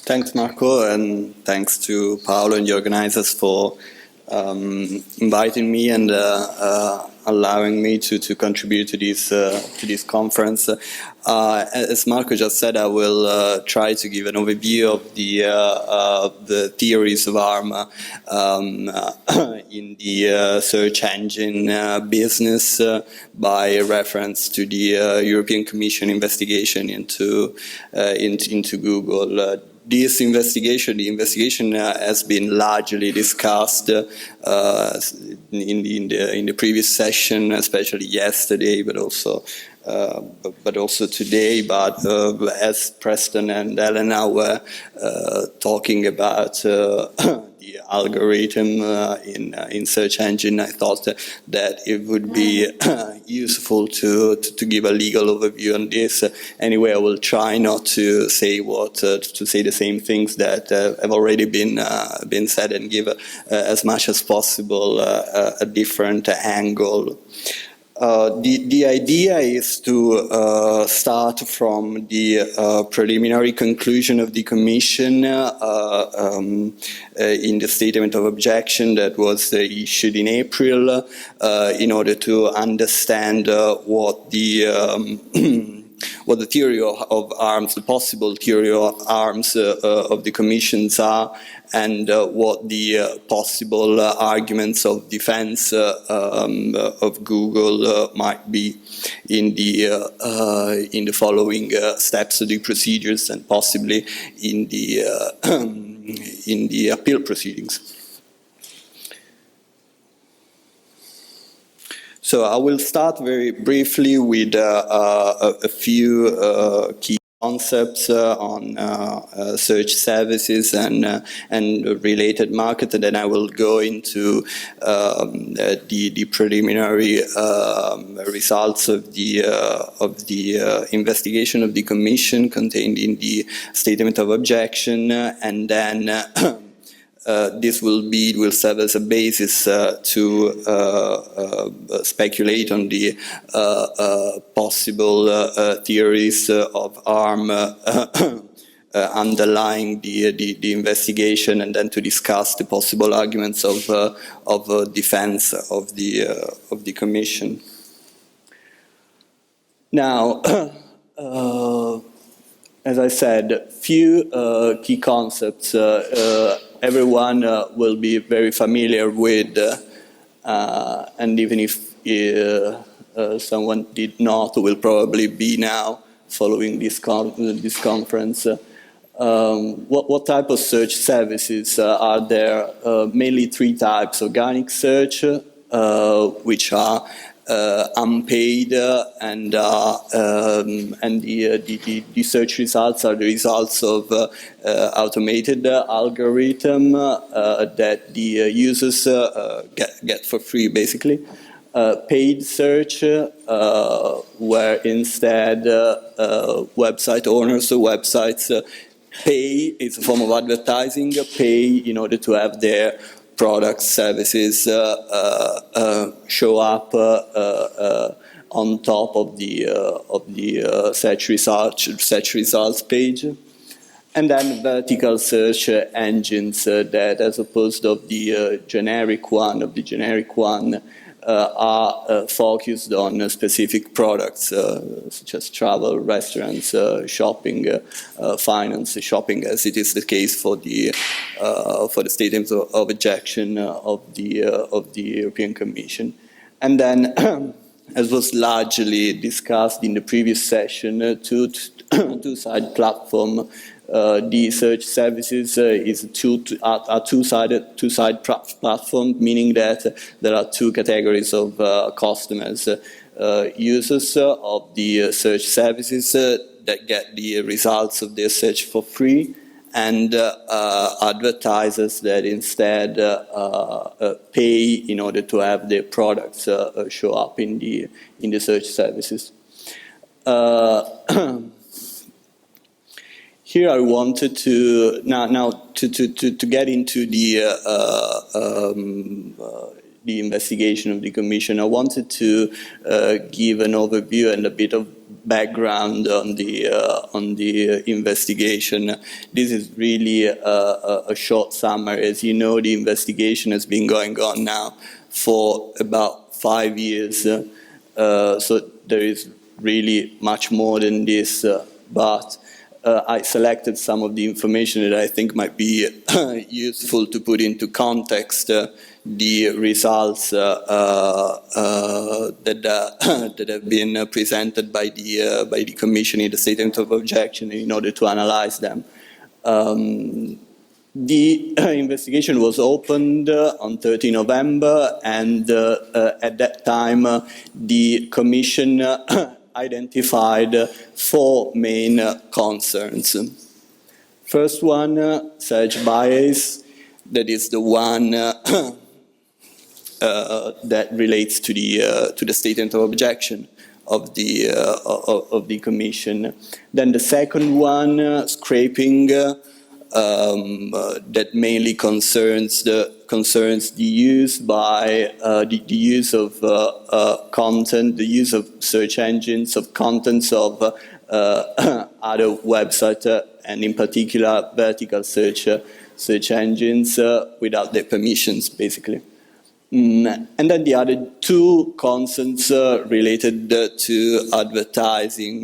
Thanks, Marco, and thanks to Paolo and the organizers for inviting me and allowing me to contribute to this conference. As Marco just said, I will try to give an overview of the theories of ARM in the search engine business by reference to the European Commission investigation into Google. This investigation, has been largely discussed in the previous session, especially yesterday, but also today. But as Preston and Elena were talking about the algorithm in search engine, I thought that it would be useful to give a legal overview on this. Anyway, I will try not to say the same things that have already been said, and give as much as possible a different angle. The idea is to start from the preliminary conclusion of the Commission in the statement of objection that was issued in April, in order to understand what the theory of arms, the possible theory of arms of the Commissions are, and what the possible arguments of defense of Google might be in the following steps of the procedures, and possibly in the appeal proceedings. So I will start very briefly with a few key concepts on search services and related market, and then I will go into the preliminary results of the investigation of the Commission contained in the statement of objection, and then this will serve as a basis to speculate on the possible theories of ARM underlying the investigation, and then to discuss the possible arguments of defense of the Commission. Now, as I said, few key concepts. Everyone will be very familiar with, and even if someone did not, will probably be now following this conference. What type of search services are there? Mainly three types: organic search, which are unpaid, and the search results are the results of automated algorithm that the users get for free, basically. Paid search, where instead website owners or websites pay, it's a form of advertising, pay in order to have their products, services show up on top of the search results page. And then vertical search engines that, as opposed of the generic one, are focused on specific products such as travel, restaurants, shopping, finance, shopping, as it is the case for the statements of objection of the European Commission. And then, as was largely discussed in the previous session, two-side platform. The search services is a two-side platform, meaning that there are two categories of customers: users of the search services that get the results of their search for free, and advertisers that instead pay in order to have their products show up in the search services. Here I wanted to now to get into the investigation of the Commission. I wanted to give an overview and a bit of background on the investigation. This is really a short summary. As you know, the investigation has been going on now for about 5 years, so there is really much more than this, but I selected some of the information that I think might be useful to put into context the results that have been presented by the Commission in the statement of objection in order to analyze them. The investigation was opened on 30 November, and at that time the Commission identified 4 main concerns. First one, search bias, that is the one that relates to the statement of objection of the Commission. Then the second one, scraping, that mainly concerns the use by the use of content, the use of search engines, of contents of other websites, and in particular vertical search engines without their permissions, basically. And then the other 2 concerns related to advertising.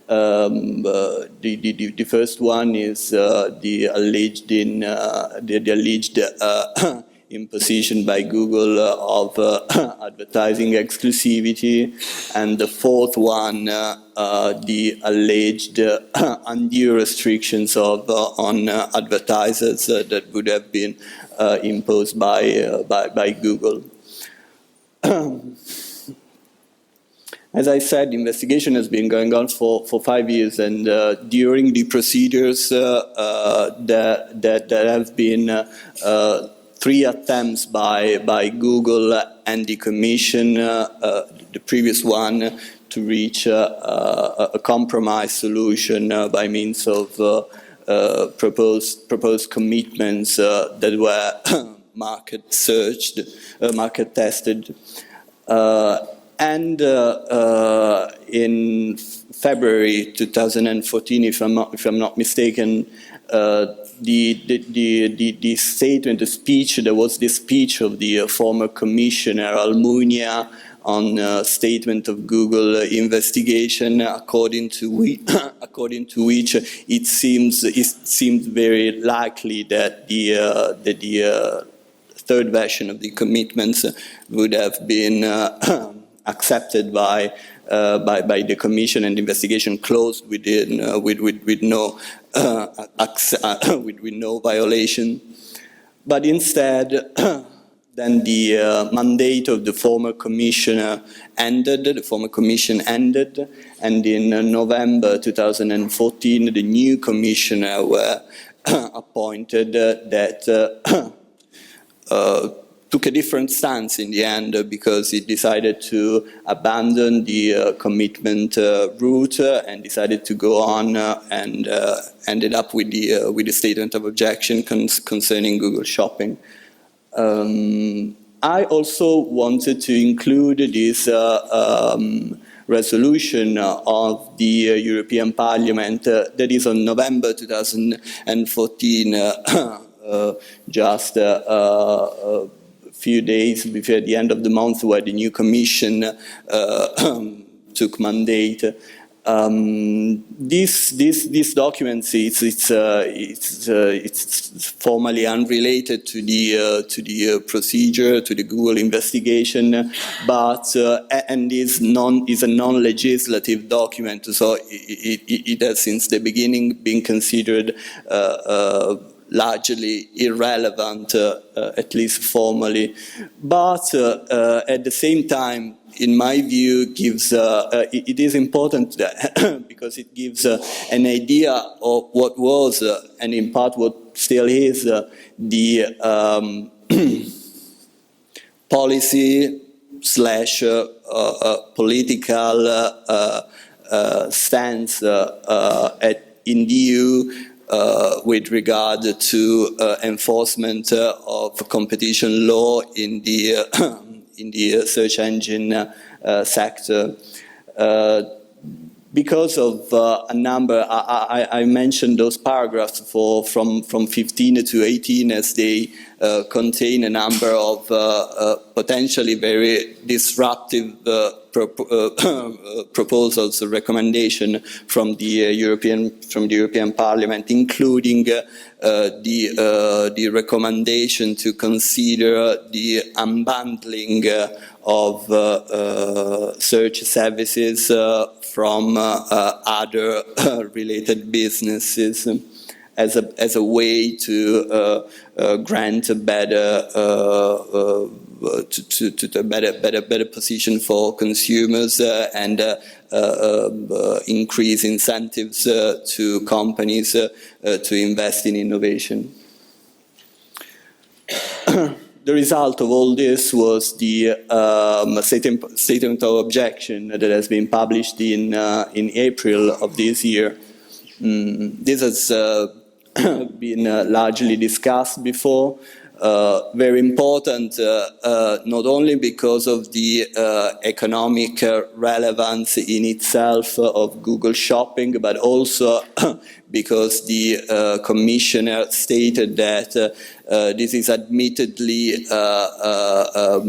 The first one is the alleged imposition by Google of advertising exclusivity, and the fourth one, the alleged undue restrictions on advertisers that would have been imposed by Google. As I said, the investigation has been going on for 5 years, and during the procedures there have been 3 attempts by Google and the Commission, the previous one, to reach a compromise solution by means of proposed commitments that were market tested. And in February 2014, if I'm not mistaken, the statement, the speech, there was this speech of the former Commissioner Almunia on statement of Google investigation, according to which it seemed very likely that the third version of the commitments would have been accepted by the Commission, and the investigation closed with no violation. But instead, then the mandate of the former Commissioner ended. The former Commission ended, and in November 2014, the new Commissioner were appointed that took a different stance in the end, because it decided to abandon the commitment route and decided to go on and ended up with the statement of objection concerning Google Shopping. I also wanted to include this resolution of the European Parliament that is on November 2014, just a few days before the end of the month, where the new Commission took mandate. This document, it's formally unrelated to the procedure, to the Google investigation, but and is a non-legislative document, so it has since the beginning been considered largely irrelevant, at least formally, but at the same time, in my view, it is important because it gives an idea of what was, and in part what still is, the policy / political stance in the EU with regard to enforcement of competition law in the search engine sector. because of a number, I mentioned those paragraphs from 15 to 18 as they contain a number of potentially very disruptive proposals, or recommendation from the European Parliament, including the recommendation to consider the unbundling of search services from other related businesses as a way to grant a better better position for consumers and increase incentives to companies to invest in innovation. The result of all this was the statement of objection that has been published in April of this year. This has been largely discussed before. Very important, not only because of the economic relevance in itself of Google Shopping, but also because the Commissioner stated that this is admittedly a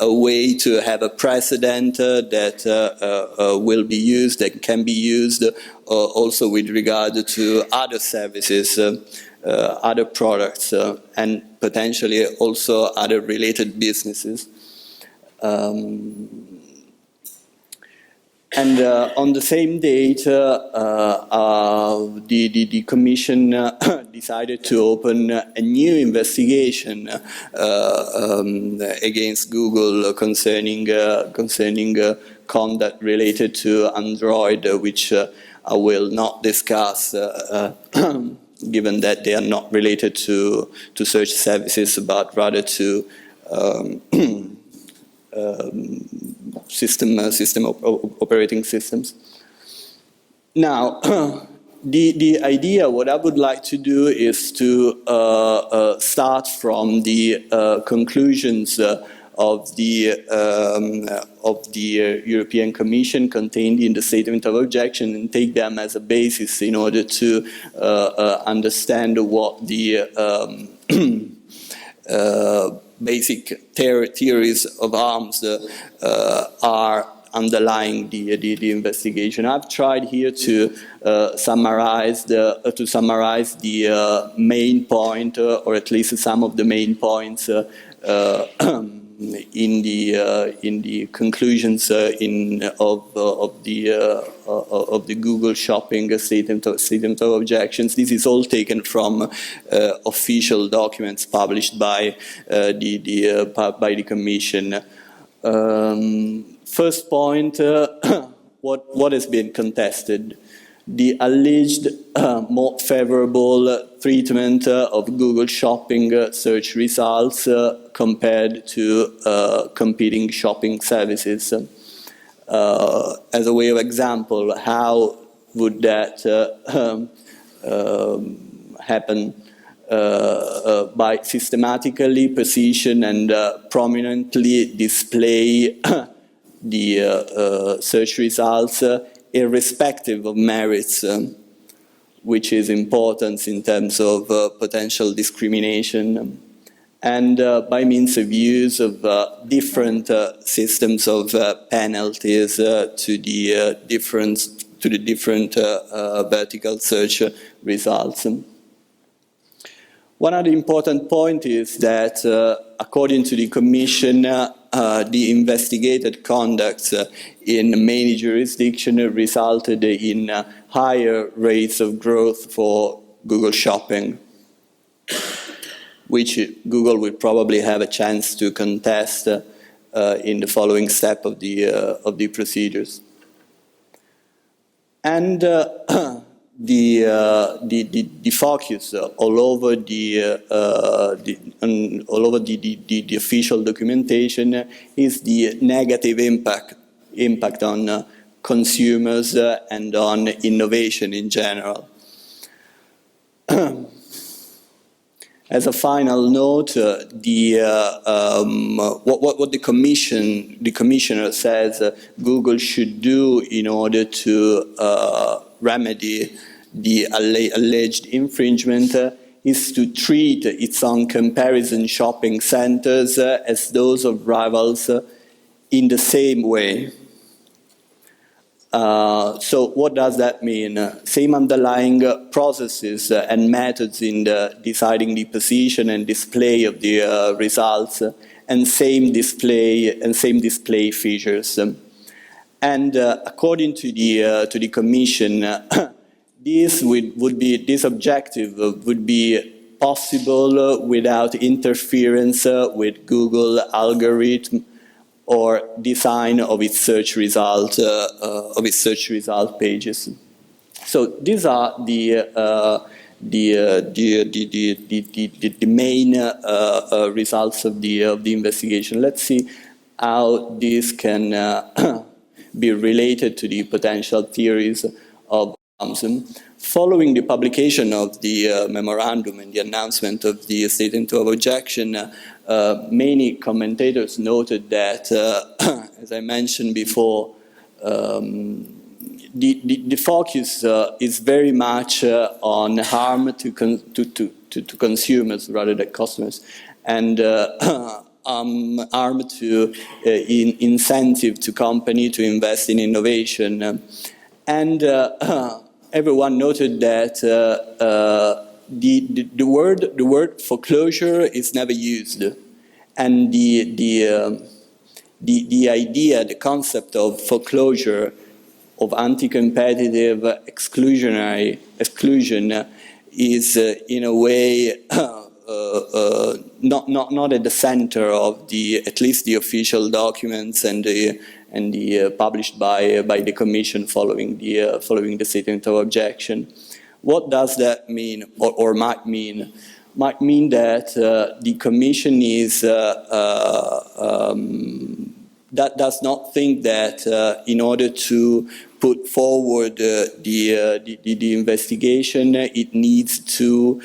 way to have a precedent that will be used, that can be used also with regard to other services, other products, and potentially also other related businesses. And on the same date, the Commission decided to open a new investigation against Google concerning conduct related to Android, which I will not discuss, given that they are not related to search services, but rather to operating systems. Now, the idea, what I would like to do is to start from the conclusions of the European Commission contained in the Statement of Objection and take them as a basis in order to understand what the basic theories of arms are underlying the investigation. I've tried here to summarize the main point, or at least some of the main points in the conclusions of the Google Shopping statement of objections. This is all taken from official documents published by the Commission. First point: what has been contested? The alleged more favorable treatment of Google Shopping search results compared to competing shopping services. As a way of example, how would that happen? By systematically position and prominently display the search results irrespective of merits, which is important in terms of potential discrimination, and by means of use of different systems of penalties to the different vertical search results. One other important point is that, according to the Commission, the investigated conducts in many jurisdictions resulted in higher rates of growth for Google Shopping, which Google will probably have a chance to contest in the following step of the procedures. And the focus all over the official documentation is the negative impact on consumers and on innovation in general. As a final note, what the commissioner says Google should do in order to remedy the alleged infringement is to treat its own comparison shopping centers as those of rivals in the same way. So what does that mean? Same underlying processes and methods in deciding the position and display of the results, and same display features. And according to the Commission, this objective would be possible without interference with Google algorithm or design of its search result pages. So these are the main results of the investigation. Let's see how this can be related to the potential theories of harms. Following the publication of the memorandum and the announcement of the statement of objection, many commentators noted that, as I mentioned before, the focus is very much on harm to consumers rather than customers, and harm to incentive to company to invest in innovation. And everyone noted that the word foreclosure is never used, and the idea, the concept of foreclosure, of anti-competitive exclusion is in a way not at the center of at least the official documents and the published by the Commission following the statement of objection. What does that mean, or might mean? Might mean that the Commission does not think that in order to put forward the investigation, it needs to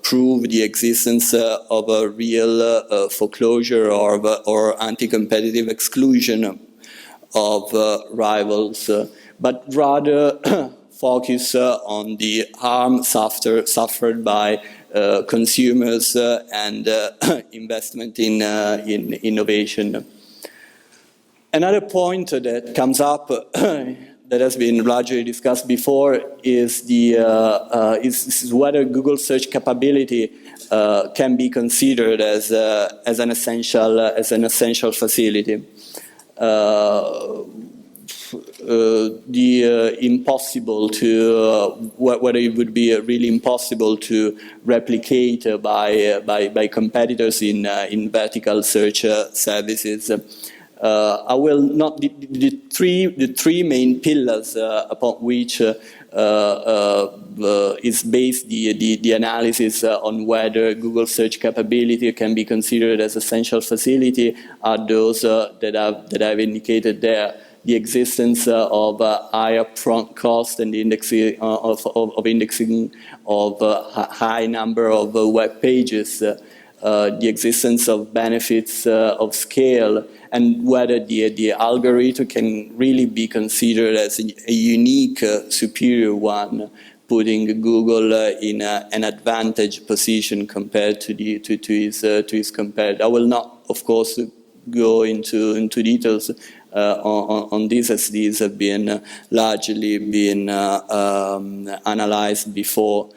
prove the existence of a real foreclosure or anti-competitive exclusion of rivals, but rather focus on the harm suffered by consumers and investment in innovation. Another point that comes up that has been largely discussed before is whether Google search capability can be considered as an essential facility. Whether it would be really impossible to replicate by competitors in vertical search services. I will not the three main pillars upon which is based the analysis on whether Google search capability can be considered as essential facility are those that I've indicated there. The existence of high upfront cost and the indexing of indexing of a high number of web pages, the existence of benefits of scale, and whether the algorithm can really be considered as a unique, superior one, putting Google in an advantage position compared to his competitor. I will not, of course, go into details on this, as these have been largely analyzed before.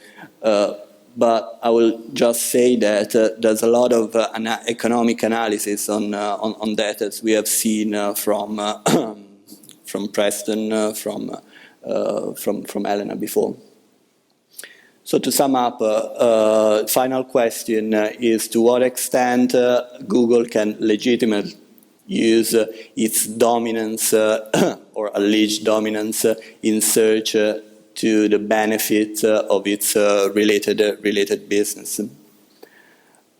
But I will just say that there's a lot of economic analysis on that, as we have seen from Preston, from Elena before. So to sum up, final question is to what extent Google can legitimately use its dominance or alleged dominance in search to the benefit of its related business.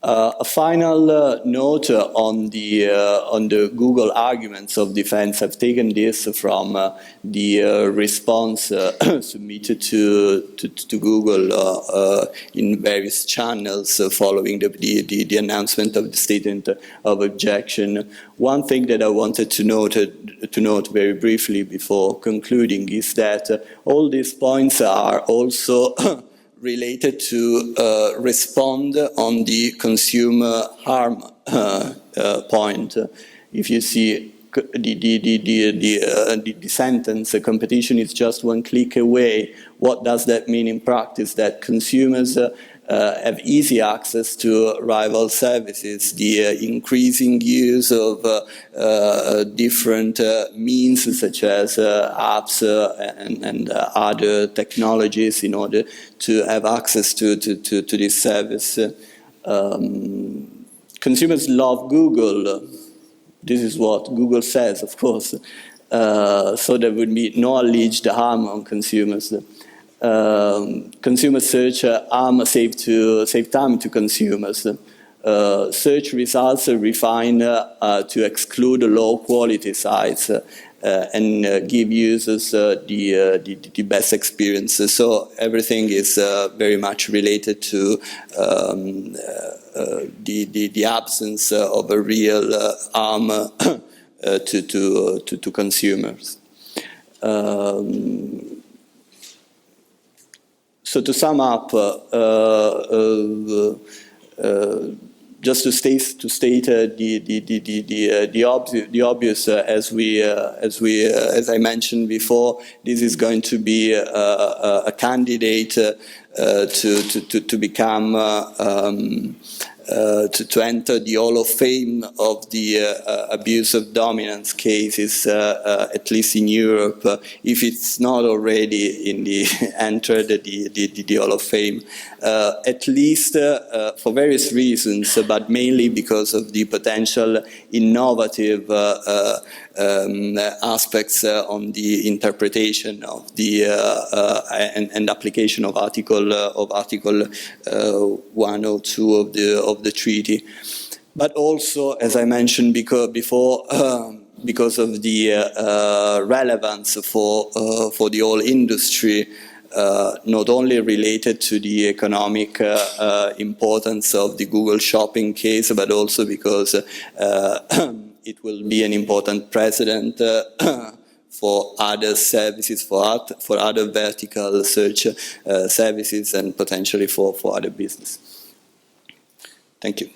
A final note on the Google arguments of defense. I've taken this from the response submitted to Google in various channels following the announcement of the statement of objection. One thing that I wanted to note very briefly before concluding is that all these points are also related to respond on the consumer harm point. If you see the sentence, competition is just one click away, what does that mean in practice? That consumers have easy access to rival services, the increasing use of different means such as apps and other technologies in order to have access to this service. Consumers love Google. This is what Google says, of course. So there would be no alleged harm on consumers. Consumer search save time to consumers. Search results refine to exclude low quality sites and give users the best experiences. So everything is very much related to the absence of a real harm to consumers. So to sum up, just to state the obvious, as I mentioned before, this is going to be a candidate to become to enter the Hall of Fame of the abuse of dominance cases, at least in Europe, if it's not already entered the Hall of Fame, at least for various reasons, but mainly because of the potential innovative aspects on the interpretation of the and application of Article 102 of the treaty, but also, as I mentioned before, because of the relevance for the whole industry, not only related to the economic importance of the Google shopping case, but also because it will be an important precedent for other services, for other vertical search services, and potentially for other business. Thank you.